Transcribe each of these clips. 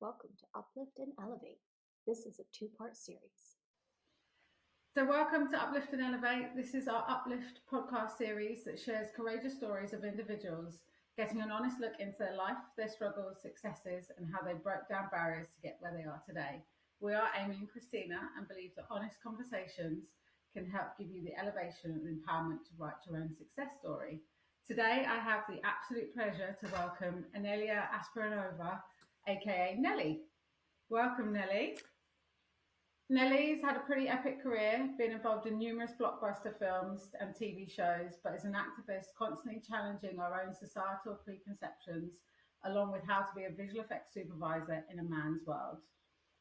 Welcome to Uplift and Elevate. This is a two-part series. So welcome to Uplift and Elevate. This is our Uplift podcast series that shares courageous stories of individuals getting an honest look into their life, their struggles, successes, and how they broke down barriers to get where they are today. We are Amy and Christina and believe that honest conversations can help give you the elevation and empowerment to write your own success story. Today, I have the absolute pleasure to welcome Anelia Asparuhova, aka Nellie. Welcome, Nellie. Nellie's had a pretty epic career, been involved in numerous blockbuster films and TV shows, but is an activist constantly challenging our own societal preconceptions, along with how to be a visual effects supervisor in a man's world.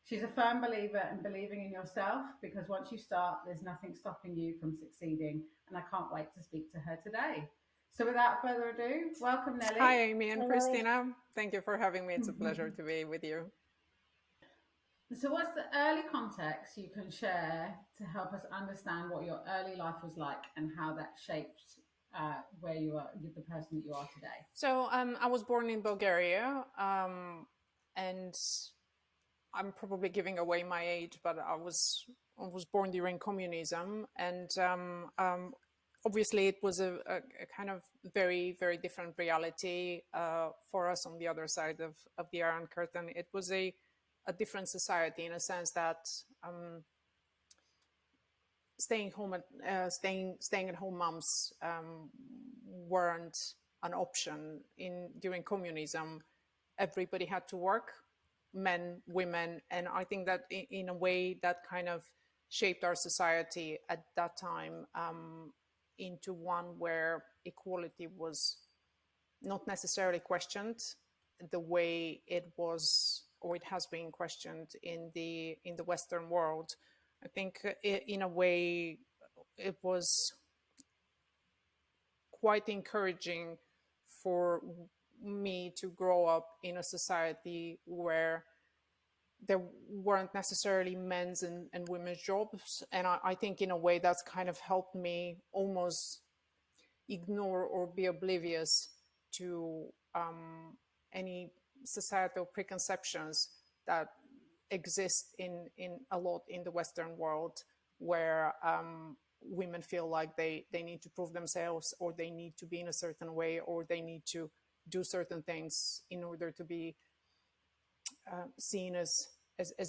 She's a firm believer in believing in yourself because once you start, there's nothing stopping you from succeeding, and I can't wait to speak to her today. So without further ado, welcome, Nellie. Hi, Amy and Christina. Thank you for having me. It's a pleasure to be with you. So what's the early context you can share to help us understand what your early life was like and how that shaped where you are, the person that you are today? So I was born in Bulgaria, and I'm probably giving away my age, but I was born during communism, and obviously it was a kind of very, very different reality for us on the other side of the Iron Curtain. It was a different society in a sense that staying at home moms weren't an option. During communism, everybody had to work, men, women, and I think that in a way that kind of shaped our society at that time into one where equality was not necessarily questioned the way it was or it has been questioned in the Western world. I think in a way it was quite encouraging for me to grow up in a society where there weren't necessarily men's and women's jobs. And I think in a way that's kind of helped me almost ignore or be oblivious to any societal preconceptions that exist in a lot in the Western world, where women feel like they need to prove themselves, or they need to be in a certain way, or they need to do certain things in order to be seen as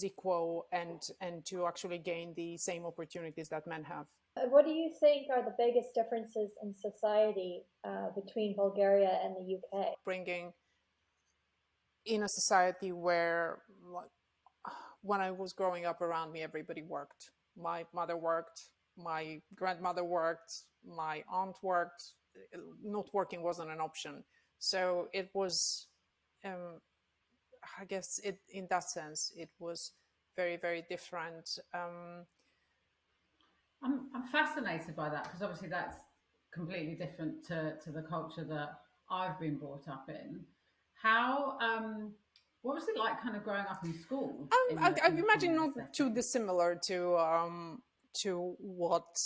equal and to actually gain the same opportunities that men have. What do you think are the biggest differences in society between Bulgaria and the UK? Bringing in a society where, when I was growing up, around me, everybody worked. My mother worked, my grandmother worked, my aunt worked. Not working wasn't an option. So it was, I guess, in that sense, it was very, very different. I'm fascinated by that because obviously that's completely different to the culture that I've been brought up in. How what was it like kind of growing up in school? I imagine not too dissimilar to what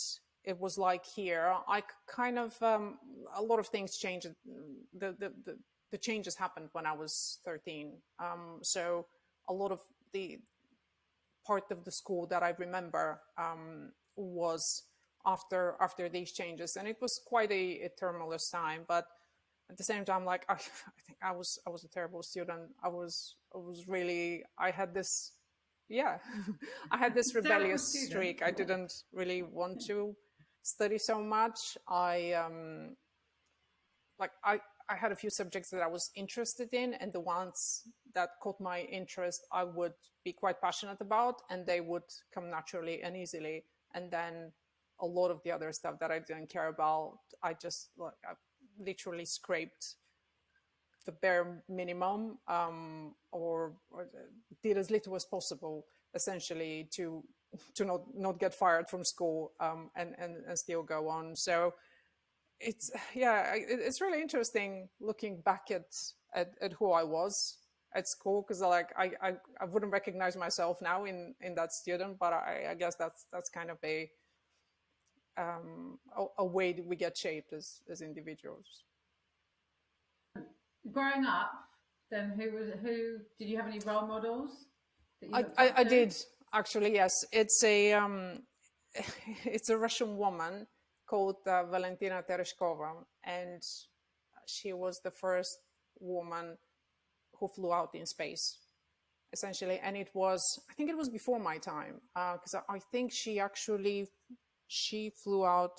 it was like here. I kind of a lot of things changed. The changes happened when I was 13. So a lot of the part of the school that I remember was after these changes, and it was quite a tumultuous time. But at the same time, like I think I was a terrible student. I had this I had this rebellious streak. I didn't really want to study so much. I had a few subjects that I was interested in, and the ones that caught my interest I would be quite passionate about, and they would come naturally and easily. And then a lot of the other stuff that I didn't care about, I literally scraped the bare minimum, or did as little as possible, essentially, to not get fired from school, and still go on. So it's really interesting looking back at who I was at school, because I wouldn't recognize myself now in that student, but I guess that's kind of a way that we get shaped as individuals. Growing up, then who did you have any role models that you looked I, up I to? did actually, yes. It's a it's a Russian woman called Valentina Tereshkova, and she was the first woman who flew out in space, essentially. And it was, I think it was before my time, because I think she flew out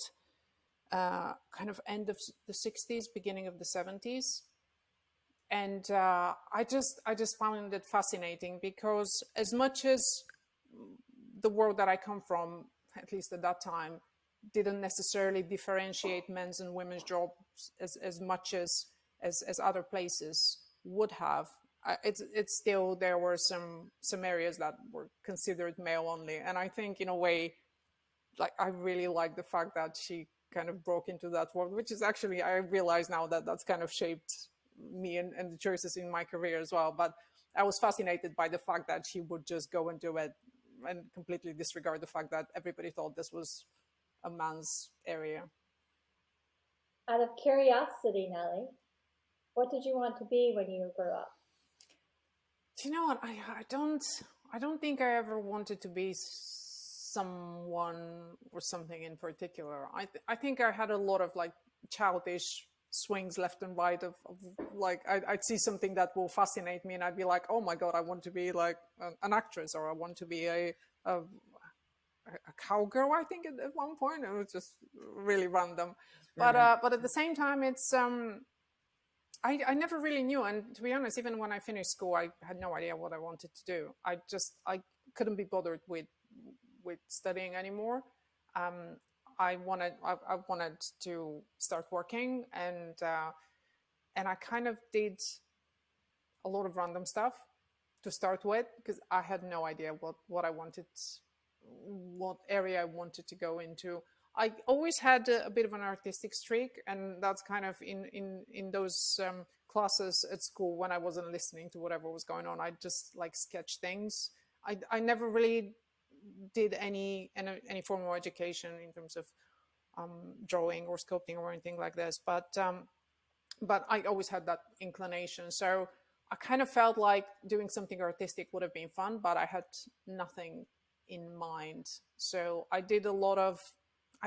kind of end of the 60s, beginning of the 70s. And I just found it fascinating, because as much as the world that I come from, at least at that time, didn't necessarily differentiate men's and women's jobs as much as other places would have. It's still, there were some areas that were considered male only, and I think in a way, like, I really like the fact that she kind of broke into that world, which is actually, I realize now that that's kind of shaped me and the choices in my career as well. But I was fascinated by the fact that she would just go and do it and completely disregard the fact that everybody thought this was a man's area. Out of curiosity, Nellie, what did you want to be when you grew up? Do you know what? I don't think I ever wanted to be someone or something in particular. I think I had a lot of like childish swings left and right of like, I'd see something that will fascinate me and I'd be like, oh my god, I want to be like an actress, or I want to be a cowgirl. I think at one point it was just really random. But at the same time, it's I never really knew, and to be honest, even when I finished school, I had no idea what I wanted to do. I couldn't be bothered with studying anymore. I wanted to start working, and I kind of did a lot of random stuff to start with, because I had no idea what I wanted, what area I wanted to go into. I always had a bit of an artistic streak, and that's kind of in those classes at school when I wasn't listening to whatever was going on. I just like sketch things. I never really did any formal education in terms of drawing or sculpting or anything like this, but I always had that inclination. So I kind of felt like doing something artistic would have been fun, but I had nothing in mind. So I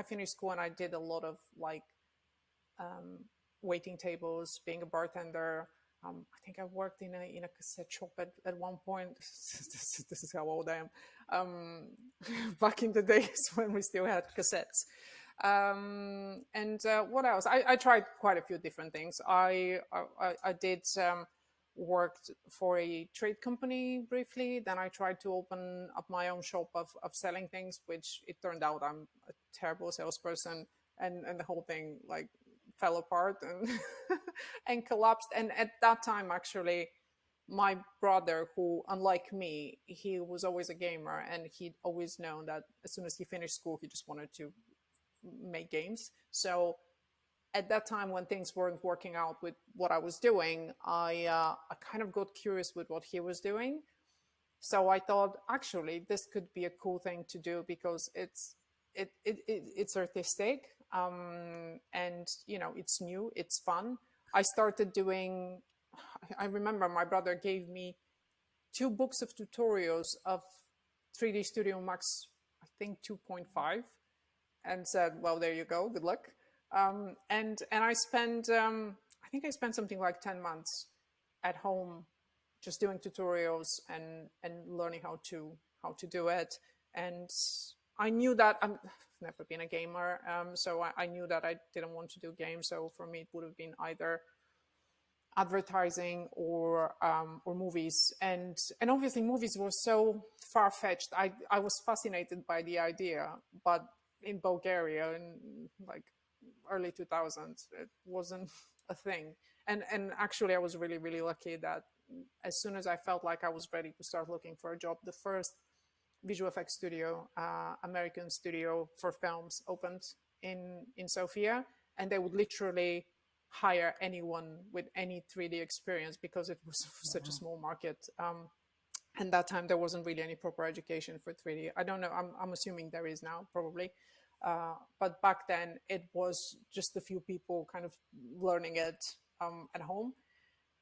finished school and I did a lot of like waiting tables, being a bartender. I think I worked in a cassette shop at one point. This is how old I am. Back in the days when we still had cassettes. And what else? I tried quite a few different things. I did worked for a trade company briefly. Then I tried to open up my own shop of selling things, which it turned out I'm a terrible salesperson, and the whole thing like fell apart and and collapsed. And at that time, actually, my brother, who, unlike me, he was always a gamer, and he'd always known that as soon as he finished school, he just wanted to make games. So at that time, when things weren't working out with what I was doing, I kind of got curious with what he was doing. So I thought, actually, this could be a cool thing to do, because it's artistic, and it's new, it's fun. I started doing. I remember my brother gave me 2 books of tutorials of 3D Studio Max, I think 2.5, and said, "Well, there you go. Good luck." And I spent, I think I spent something like 10 months at home, just doing tutorials and learning how to do it. And I knew that I've never been a gamer, so I knew that I didn't want to do games. So for me, it would have been either advertising or movies, and obviously movies were so far-fetched. I was fascinated by the idea, but in Bulgaria in like early 2000s, it wasn't a thing. And actually, I was really, really lucky that as soon as I felt like I was ready to start looking for a job, the first visual effects studio, American studio for films, opened in Sofia, and they would literally hire anyone with any 3D experience, because it was such a small market. And that time there wasn't really any proper education for 3D. I don't know. I'm assuming there is now, probably. But back then it was just a few people kind of learning it at home.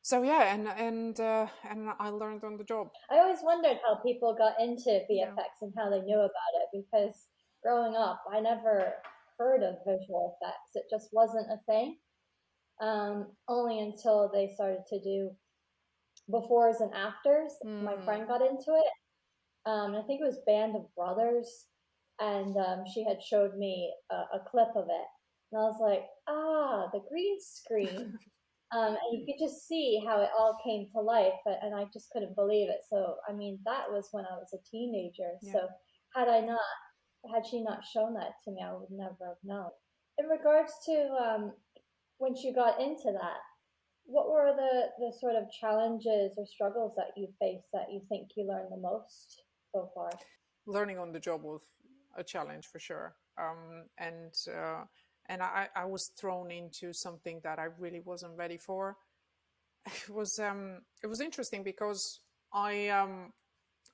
So yeah, and I learned on the job. I always wondered how people got into Yeah. VFX and how they knew about it, because growing up, I never heard of visual effects. It just wasn't a thing. Only until they started to do befores and afters. My friend got into it. I think it was Band of Brothers, and she had showed me a clip of it, and I was like, ah, the green screen. And you could just see how it all came to life, and I just couldn't believe it. So, I mean, that was when I was a teenager. Yeah. So, had she not shown that to me, I would never have known. In regards to when she got into that, what were the sort of challenges or struggles that you faced that you think you learned the most so far? Learning on the job was a challenge for sure. And I was thrown into something that I really wasn't ready for. It was interesting because I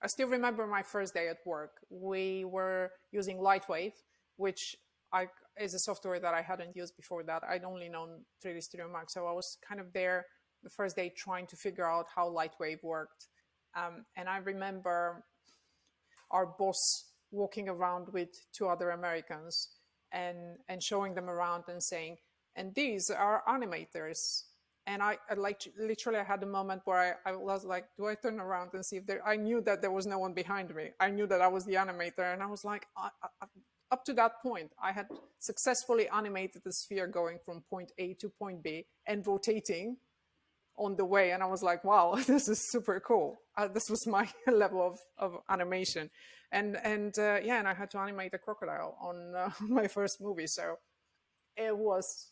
still remember my first day at work. We were using Lightwave, which I is a software that I hadn't used before that. I'd only known 3D Studio Max, so I was kind of there the first day trying to figure out how Lightwave worked. And I remember our boss walking around with two other Americans and showing them around and saying, "And these are animators." And I like literally I had a moment where I was like, do I turn around and see if there? I knew that there was no one behind me. I knew that I was the animator, and I was like, up to that point, I had successfully animated the sphere going from point A to point B and rotating on the way, and I was like, wow, this is super cool. This was my level of animation, and yeah, and I had to animate a crocodile on my first movie, so it was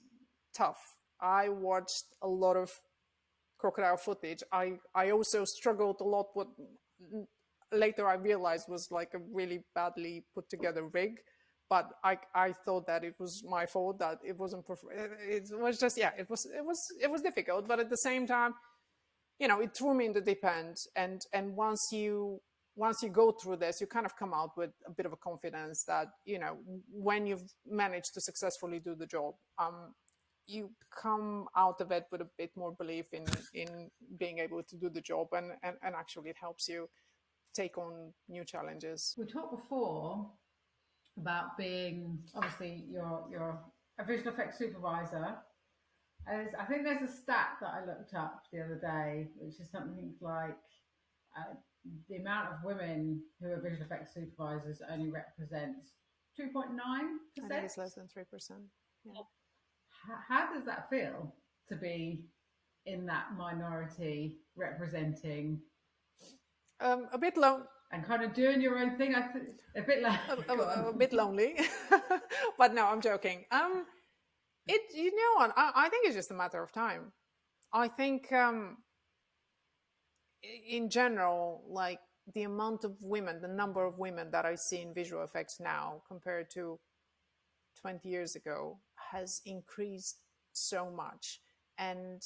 tough. I watched a lot of crocodile footage. I also struggled a lot with later I realized was like a really badly put together rig, but I thought that it was my fault that it wasn't it was just, yeah, it was difficult, but at the same time, you know, it threw me in the deep end, and once you go through this, you kind of come out with a bit of a confidence that, you know, when you've managed to successfully do the job, you come out of it with a bit more belief in being able to do the job, and actually it helps you take on new challenges. We talked before about being, obviously you're a visual effects supervisor. I think there's a stat that I looked up the other day, which is something like the amount of women who are visual effects supervisors only represents 2.9%. I think it's less than 3%. Yeah. How does that feel to be in that minority representing? A bit low. And kind of doing your own thing. A bit like a bit lonely, but no, I'm joking. It, you know what? I think it's just a matter of time. I think in general, like the amount of women, the number of women that I see in visual effects now compared to 20 years ago has increased so much. And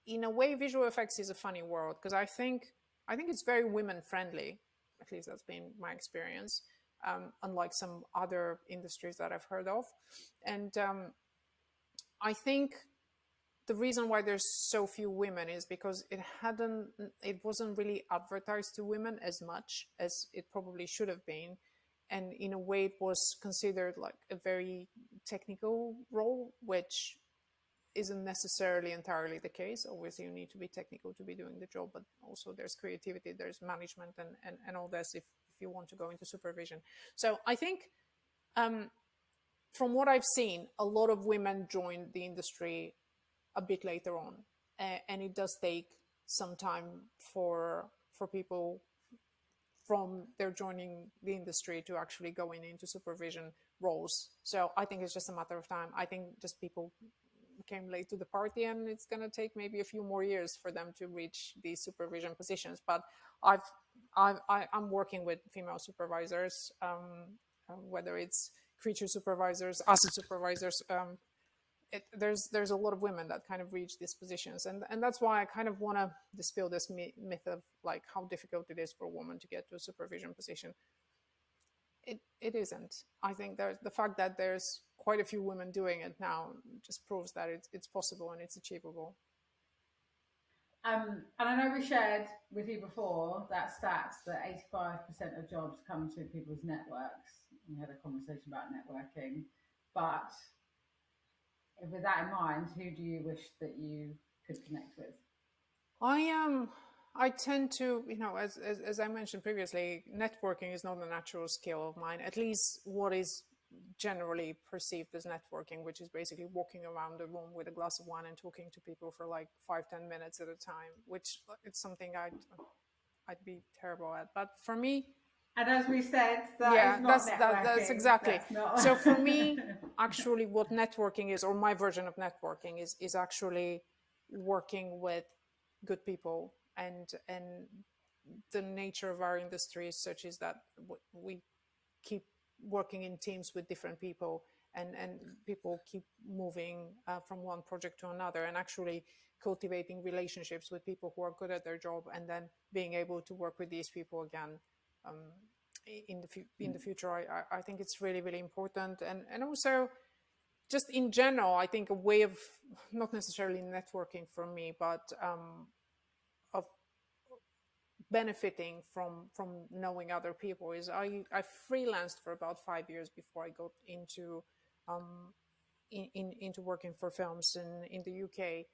in a way, visual effects is a funny world because I think it's very women friendly. At least that's been my experience, unlike some other industries that I've heard of. And I think the reason why there's so few women is because it wasn't really advertised to women as much as it probably should have been. And in a way, it was considered like a very technical role, which isn't necessarily entirely the case. Obviously, you need to be technical to be doing the job, but also there's creativity, there's management, and all this if you want to go into supervision. So I think from what I've seen, a lot of women joined the industry a bit later on, and it does take some time for people from their joining the industry to actually going into supervision roles. So I think it's just a matter of time. I think just people came late to the party, and it's going to take maybe a few more years for them to reach these supervision positions. But I'm working with female supervisors, whether it's creature supervisors, asset supervisors. There's a lot of women that kind of reach these positions, and that's why I kind of want to dispel this myth of like how difficult it is for a woman to get to a supervision position. It isn't. I think the fact that there's quite a few women doing it now just proves that it's possible and it's achievable. And I know we shared with you before that stats that 85% of jobs come to people's networks. We had a conversation about networking, but with that in mind, who do you wish that you could connect with? I tend to, as I mentioned previously, networking is not a natural skill of mine, at least what is generally perceived as networking, which is basically walking around the room with a glass of wine and talking to people for like 5-10 minutes at a time, which it's something I'd be terrible at. But for me, and as we said, that's exactly. That's not... So for me, actually, what networking is, or my version of networking is actually working with good people, and the nature of our industry is such is that we keep working in teams with different people, and people keep moving from one project to another, and actually cultivating relationships with people who are good at their job, and then being able to work with these people again in the future. I think it's really, really important, and also just in general, I think a way of not necessarily networking for me, but of benefiting from knowing other people is I freelanced for about 5 years before I got into into working for films in the UK.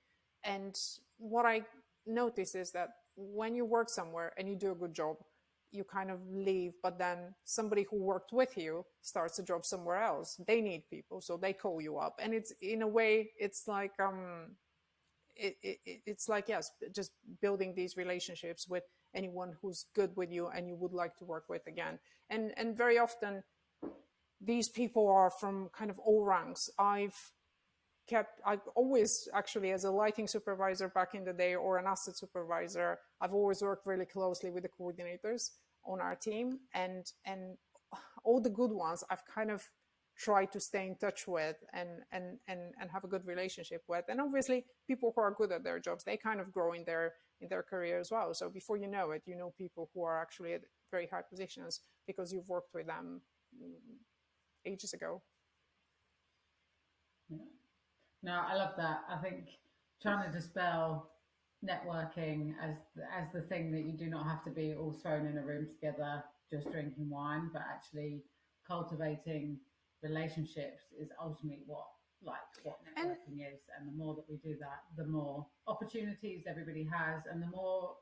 And what I noticed is that when you work somewhere and you do a good job, you kind of leave, but then somebody who worked with you starts a job somewhere else. They need people, so they call you up, and it's in a way it's like it's like, yes, just building these relationships with anyone who's good with you and you would like to work with again. And very often these people are from kind of all ranks. I've always, actually, as a lighting supervisor back in the day or an asset supervisor, I've always worked really closely with the coordinators on our team, and all the good ones I've kind of tried to stay in touch with and have a good relationship with. And obviously people who are good at their jobs, they kind of grow in their career as well. So before you know it, you know people who are actually at very high positions because you've worked with them ages ago. Yeah. No, I love that. I think trying to dispel networking as the thing that you do not have to be all thrown in a room together just drinking wine, but actually cultivating relationships is ultimately what networking is. And the more that we do that, the more opportunities everybody has, and the more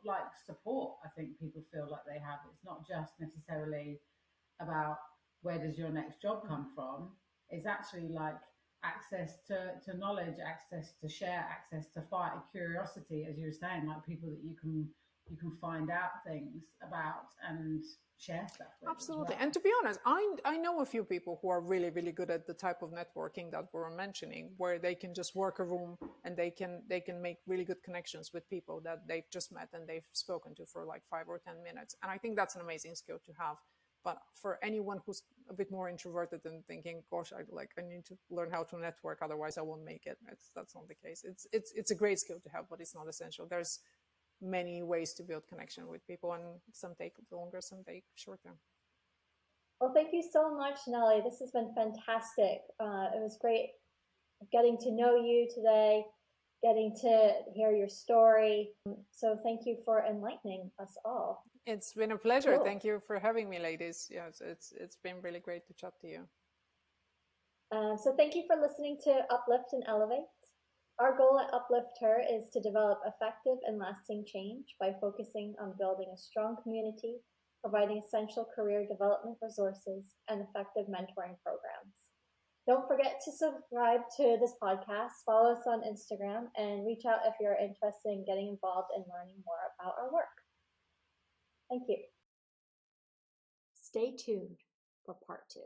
support I think people feel like they have. It's not just necessarily about where does your next job come from. It's actually access to knowledge, access to share, access to fight, curiosity, as you were saying, like people that you can find out things about and share stuff with. Absolutely. Well. And to be honest, I know a few people who are really, really good at the type of networking that we were mentioning, where they can just work a room and they can make really good connections with people that they've just met and they've spoken to for like 5 or 10 minutes. And I think that's an amazing skill to have. But for anyone who's a bit more introverted and thinking, gosh, I need to learn how to network, otherwise I won't make it. That's not the case. It's a great skill to have, but it's not essential. There's many ways to build connection with people, and some take longer, some take shorter. Well, thank you so much, Nellie. This has been fantastic. It was great getting to know you today, getting to hear your story. So thank you for enlightening us all. It's been a pleasure. Cool. Thank you for having me, ladies. Yes, it's been really great to chat to you. So thank you for listening to Uplift and Elevate. Our goal at Uplift Her is to develop effective and lasting change by focusing on building a strong community, providing essential career development resources, and effective mentoring programs. Don't forget to subscribe to this podcast, follow us on Instagram, and reach out if you're interested in getting involved and learning more about our work. Thank you. Stay tuned for part 2.